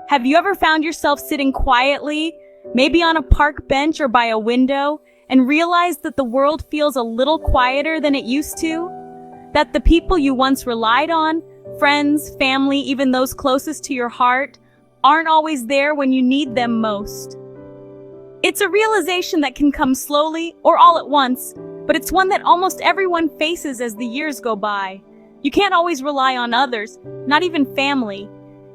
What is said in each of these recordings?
Have you ever found yourself sitting quietly, maybe on a park bench or by a window, and realized that the world feels a little quieter than it used to? That the people you once relied on, friends, family, even those closest to your heart, aren't always there when you need them most? It's a realization that can come slowly or all at once, but it's one that almost everyone faces as the years go by. You can't always rely on others, not even family.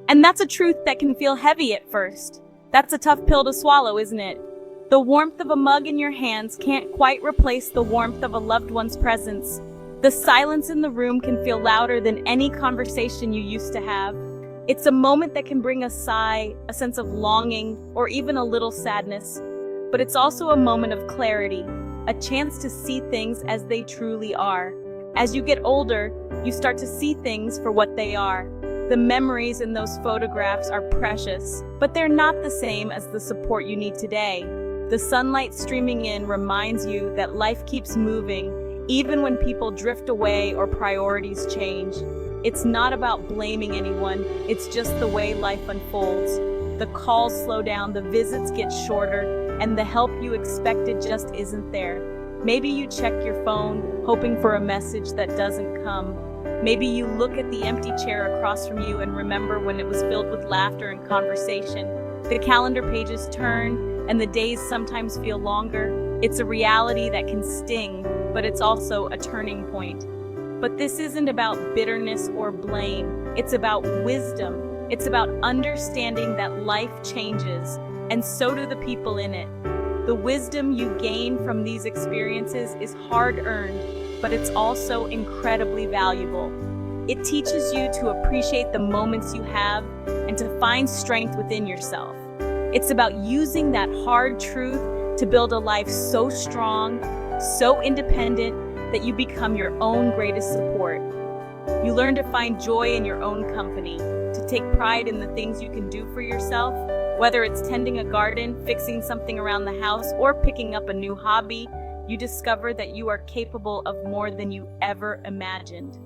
And that's a truth that can feel heavy at first. That's a tough pill to swallow, isn't it? The warmth of a mug in your hands can't quite replace the warmth of a loved one's presence. The silence in the room can feel louder than any conversation you used to have. It's a moment that can bring a sigh, a sense of longing, or even a little sadness. But it's also a moment of clarity, a chance to see things as they truly are. As you get older, you start to see things for what they are. The memories in those photographs are precious, but they're not the same as the support you need today. The sunlight streaming in reminds you that life keeps moving, even when people drift away or priorities change. It's not about blaming anyone, it's just the way life unfolds. The calls slow down, the visits get shorter, and the help you expected just isn't there. Maybe you check your phone, hoping for a message that doesn't come. Maybe you look at the empty chair across from you and remember when it was filled with laughter and conversation. The calendar pages turn, and the days sometimes feel longer. It's a reality that can sting, but it's also a turning point. But this isn't about bitterness or blame. It's about wisdom. It's about understanding that life changes, and so do the people in it. The wisdom you gain from these experiences is hard-earned, but it's also incredibly valuable. It teaches you to appreciate the moments you have and to find strength within yourself. It's about using that hard truth to build a life so strong, so independent, that you become your own greatest support. You learn to find joy in your own company, to take pride in the things you can do for yourself, whether it's tending a garden, fixing something around the house, or picking up a new hobby. You discover that you are capable of more than you ever imagined.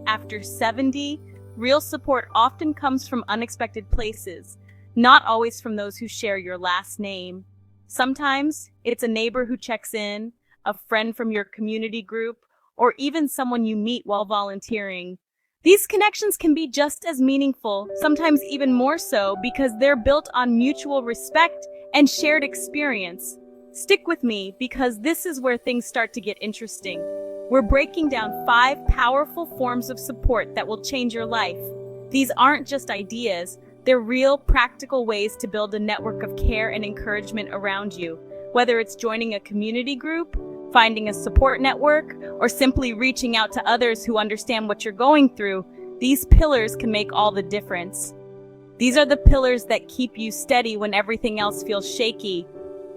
After 70, real support often comes from unexpected places, not always from those who share your last name. Sometimes it's a neighbor who checks in, a friend from your community group, or even someone you meet while volunteering. These connections can be just as meaningful, sometimes even more so, because they're built on mutual respect and shared experience. Stick with me, because this is where things start to get interesting. We're breaking down 5 powerful forms of support that will change your life. These aren't just ideas, they're real, practical ways to build a network of care and encouragement around you. Whether it's joining a community group, finding a support network, or simply reaching out to others who understand what you're going through, these pillars can make all the difference. These are the pillars that keep you steady when everything else feels shaky.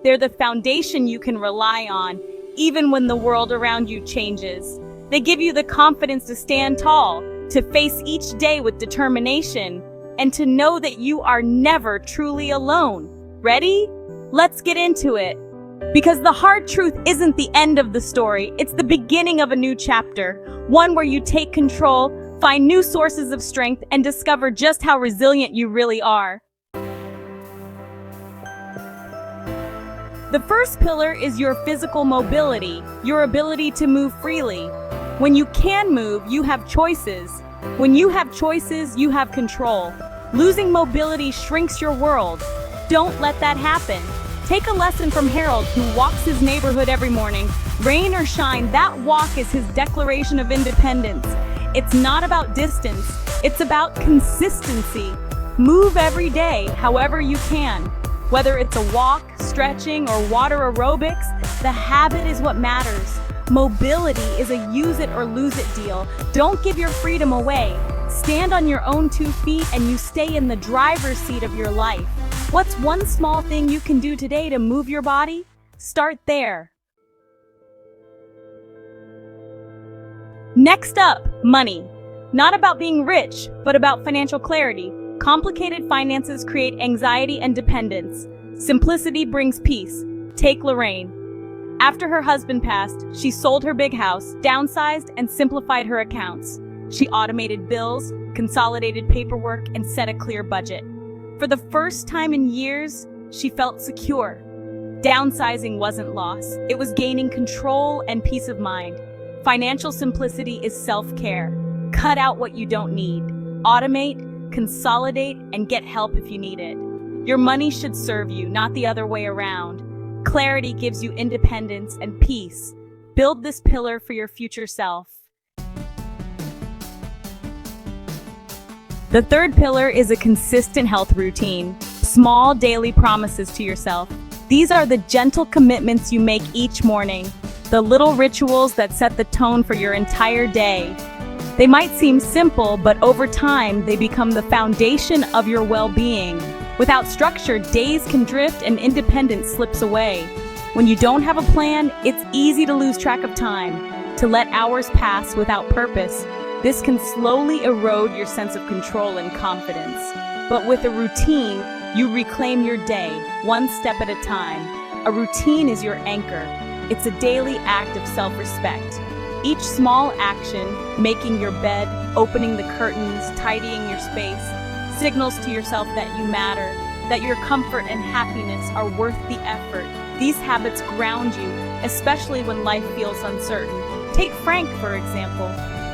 They're the foundation you can rely on, even when the world around you changes. They give you the confidence to stand tall, to face each day with determination, and to know that you are never truly alone. Ready? Let's get into it. Because the hard truth isn't the end of the story, it's the beginning of a new chapter, one where you take control, find new sources of strength, and discover just how resilient you really are. The first pillar is your physical mobility, your ability to move freely. When you can move, you have choices. When you have choices, you have control. Losing mobility shrinks your world. Don't let that happen. Take a lesson from Harold, who walks his neighborhood every morning. Rain or shine, that walk is his declaration of independence. It's not about distance, it's about consistency. Move every day, however you can. Whether it's a walk, stretching, or water aerobics, the habit is what matters. Mobility is a use it or lose it deal. Don't give your freedom away. Stand on your own 2 feet and you stay in the driver's seat of your life. What's one small thing you can do today to move your body? Start there. Next up, money. Not about being rich, but about financial clarity. Complicated finances create anxiety and dependence. Simplicity brings peace. Take Lorraine. After her husband passed, she sold her big house, downsized, and simplified her accounts. She automated bills, consolidated paperwork, and set a clear budget. For the first time in years, she felt secure. Downsizing wasn't loss, it was gaining control and peace of mind. Financial simplicity is self-care. Cut out what you don't need. Automate, consolidate, and get help if you need it. Your money should serve you, not the other way around. Clarity gives you independence and peace. Build this pillar for your future self. The third pillar is a consistent health routine. Small daily promises to yourself. These are the gentle commitments you make each morning, the little rituals that set the tone for your entire day. They might seem simple, but over time, they become the foundation of your well-being. Without structure, days can drift and independence slips away. When you don't have a plan, it's easy to lose track of time, to let hours pass without purpose. This can slowly erode your sense of control and confidence. But with a routine, you reclaim your day, one step at a time. A routine is your anchor. It's a daily act of self-respect. Each small action, making your bed, opening the curtains, tidying your space, signals to yourself that you matter, that your comfort and happiness are worth the effort. These habits ground you, especially when life feels uncertain. Take Frank, for example.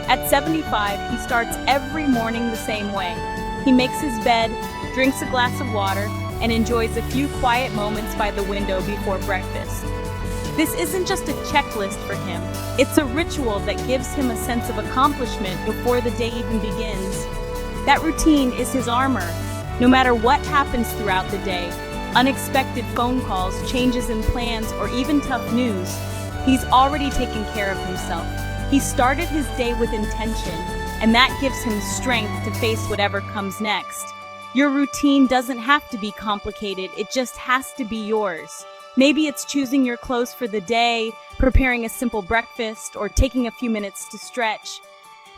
At 75, he starts every morning the same way. He makes his bed, drinks a glass of water, and enjoys a few quiet moments by the window before breakfast. This isn't just a checklist for him. It's a ritual that gives him a sense of accomplishment before the day even begins. That routine is his armor. No matter what happens throughout the day, unexpected phone calls, changes in plans, or even tough news, he's already taken care of himself. He started his day with intention, and that gives him strength to face whatever comes next. Your routine doesn't have to be complicated, it just has to be yours. Maybe it's choosing your clothes for the day, preparing a simple breakfast, or taking a few minutes to stretch.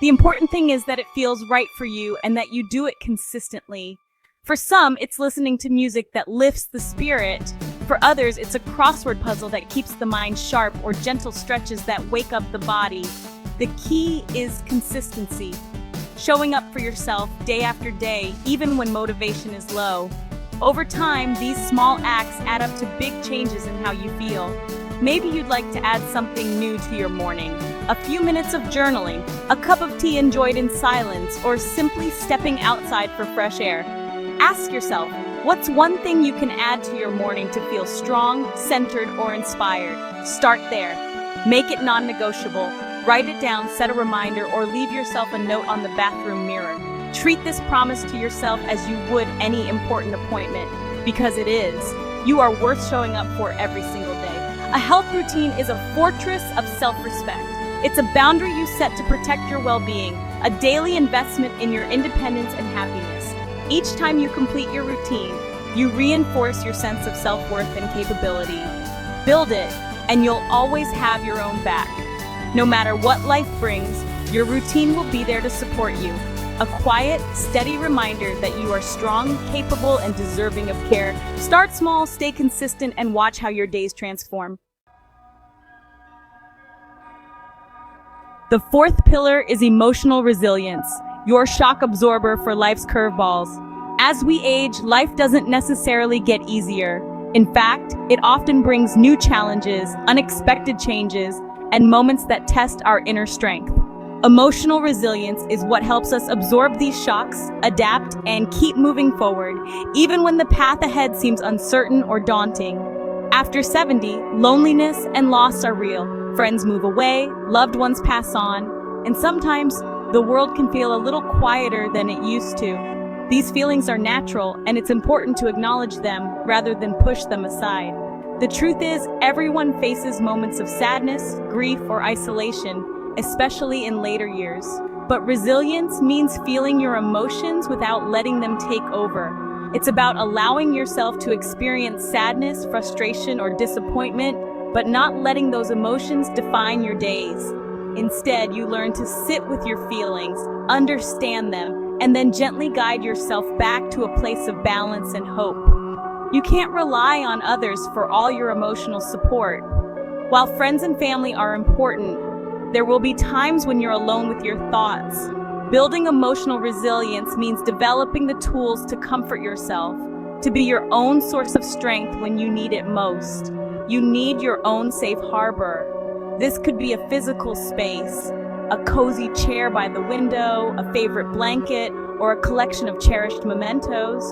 The important thing is that it feels right for you and that you do it consistently. For some, it's listening to music that lifts the spirit. For others, it's a crossword puzzle that keeps the mind sharp or gentle stretches that wake up the body. The key is consistency. Showing up for yourself day after day, even when motivation is low. Over time, these small acts add up to big changes in how you feel. Maybe you'd like to add something new to your morning. A few minutes of journaling, a cup of tea enjoyed in silence, or simply stepping outside for fresh air. Ask yourself, what's one thing you can add to your morning to feel strong, centered, or inspired? Start there. Make it non-negotiable. Write it down, set a reminder, or leave yourself a note on the bathroom mirror. Treat this promise to yourself as you would any important appointment, because it is. You are worth showing up for every single day. A health routine is a fortress of self-respect. It's a boundary you set to protect your well-being, a daily investment in your independence and happiness. Each time you complete your routine, you reinforce your sense of self-worth and capability. Build it, and you'll always have your own back. No matter what life brings, your routine will be there to support you. A quiet, steady reminder that you are strong, capable, and deserving of care. Start small, stay consistent, and watch how your days transform. The fourth pillar is emotional resilience, your shock absorber for life's curveballs. As we age, life doesn't necessarily get easier. In fact, it often brings new challenges, unexpected changes, and moments that test our inner strength. Emotional resilience is what helps us absorb these shocks, adapt, and keep moving forward, even when the path ahead seems uncertain or daunting. After 70, loneliness and loss are real. Friends move away, loved ones pass on, and sometimes the world can feel a little quieter than it used to. These feelings are natural, and it's important to acknowledge them rather than push them aside. The truth is, everyone faces moments of sadness, grief, or isolation, especially in later years. But resilience means feeling your emotions without letting them take over. It's about allowing yourself to experience sadness, frustration, or disappointment, but not letting those emotions define your days. Instead, you learn to sit with your feelings, understand them, and then gently guide yourself back to a place of balance and hope. You can't rely on others for all your emotional support. While friends and family are important, there will be times when you're alone with your thoughts. Building emotional resilience means developing the tools to comfort yourself, to be your own source of strength when you need it most. You need your own safe harbor. This could be a physical space, a cozy chair by the window, a favorite blanket, or a collection of cherished mementos.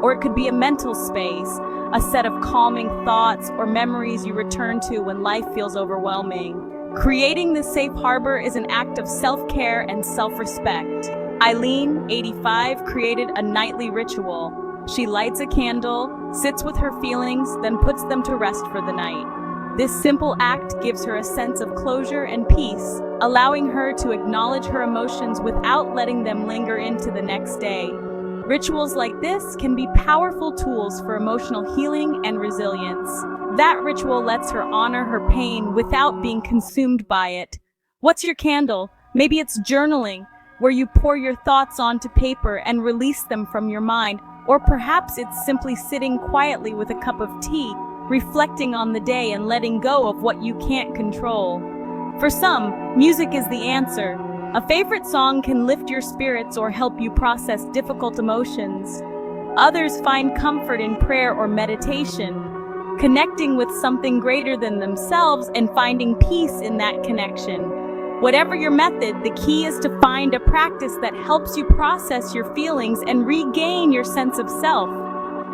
Or it could be a mental space, a set of calming thoughts or memories you return to when life feels overwhelming. Creating this safe harbor is an act of self-care and self-respect. Eileen, 85, created a nightly ritual. She lights a candle, sits with her feelings, then puts them to rest for the night. This simple act gives her a sense of closure and peace, allowing her to acknowledge her emotions without letting them linger into the next day. Rituals like this can be powerful tools for emotional healing and resilience. That ritual lets her honor her pain without being consumed by it. What's your candle? Maybe it's journaling, where you pour your thoughts onto paper and release them from your mind. Or perhaps it's simply sitting quietly with a cup of tea, reflecting on the day and letting go of what you can't control. For some, music is the answer. A favorite song can lift your spirits or help you process difficult emotions. Others find comfort in prayer or meditation, connecting with something greater than themselves and finding peace in that connection. Whatever your method, the key is to find a practice that helps you process your feelings and regain your sense of self.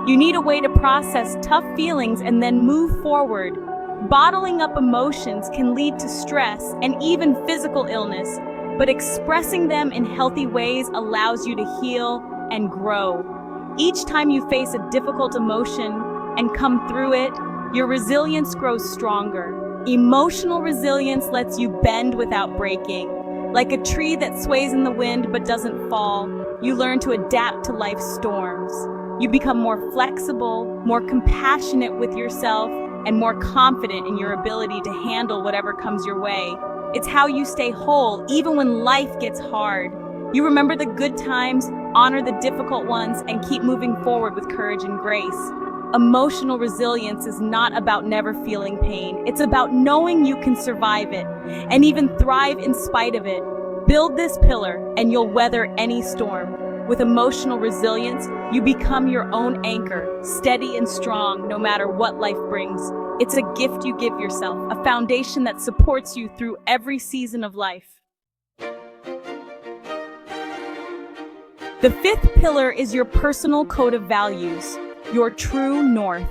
You need a way to process tough feelings and then move forward. Bottling up emotions can lead to stress and even physical illness, but expressing them in healthy ways allows you to heal and grow. Each time you face a difficult emotion and come through it, your resilience grows stronger. Emotional resilience lets you bend without breaking. Like a tree that sways in the wind but doesn't fall, you learn to adapt to life's storms. You become more flexible, more compassionate with yourself, and more confident in your ability to handle whatever comes your way. It's how you stay whole even when life gets hard. You remember the good times, honor the difficult ones, and keep moving forward with courage and grace. Emotional resilience is not about never feeling pain. It's about knowing you can survive it and even thrive in spite of it. Build this pillar and you'll weather any storm. With emotional resilience, you become your own anchor, steady and strong no matter what life brings. It's a gift you give yourself, a foundation that supports you through every season of life. The fifth pillar is your personal code of values, your true north.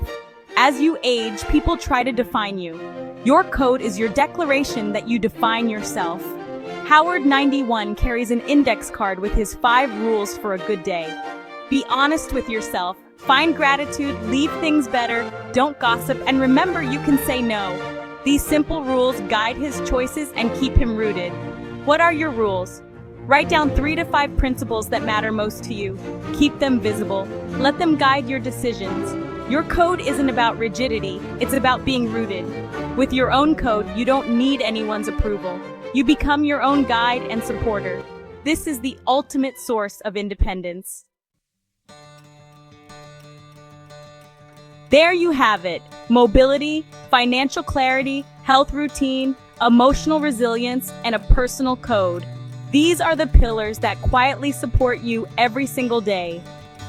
As you age, people try to define you. Your code is your declaration that you define yourself. Howard, 91, carries an index card with his 5 rules for a good day. Be honest with yourself. Find gratitude, leave things better, don't gossip, and remember you can say no. These simple rules guide his choices and keep him rooted. What are your rules? Write down 3 to 5 principles that matter most to you. Keep them visible. Let them guide your decisions. Your code isn't about rigidity, it's about being rooted. With your own code, you don't need anyone's approval. You become your own guide and supporter. This is the ultimate source of independence. There you have it. Mobility, financial clarity, health routine, emotional resilience, and a personal code. These are the pillars that quietly support you every single day.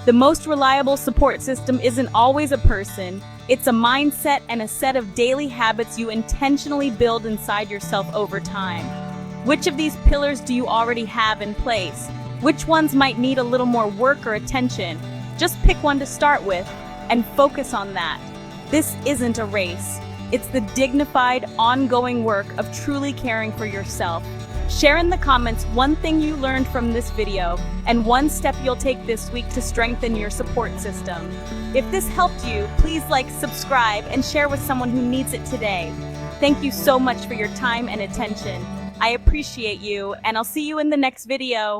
The most reliable support system isn't always a person. It's a mindset and a set of daily habits you intentionally build inside yourself over time. Which of these pillars do you already have in place? Which ones might need a little more work or attention? Just pick one to start with and focus on that. This isn't a race. It's the dignified, ongoing work of truly caring for yourself. Share in the comments one thing you learned from this video and one step you'll take this week to strengthen your support system. If this helped you, please like, subscribe, and share with someone who needs it today. Thank you so much for your time and attention. I appreciate you, and I'll see you in the next video.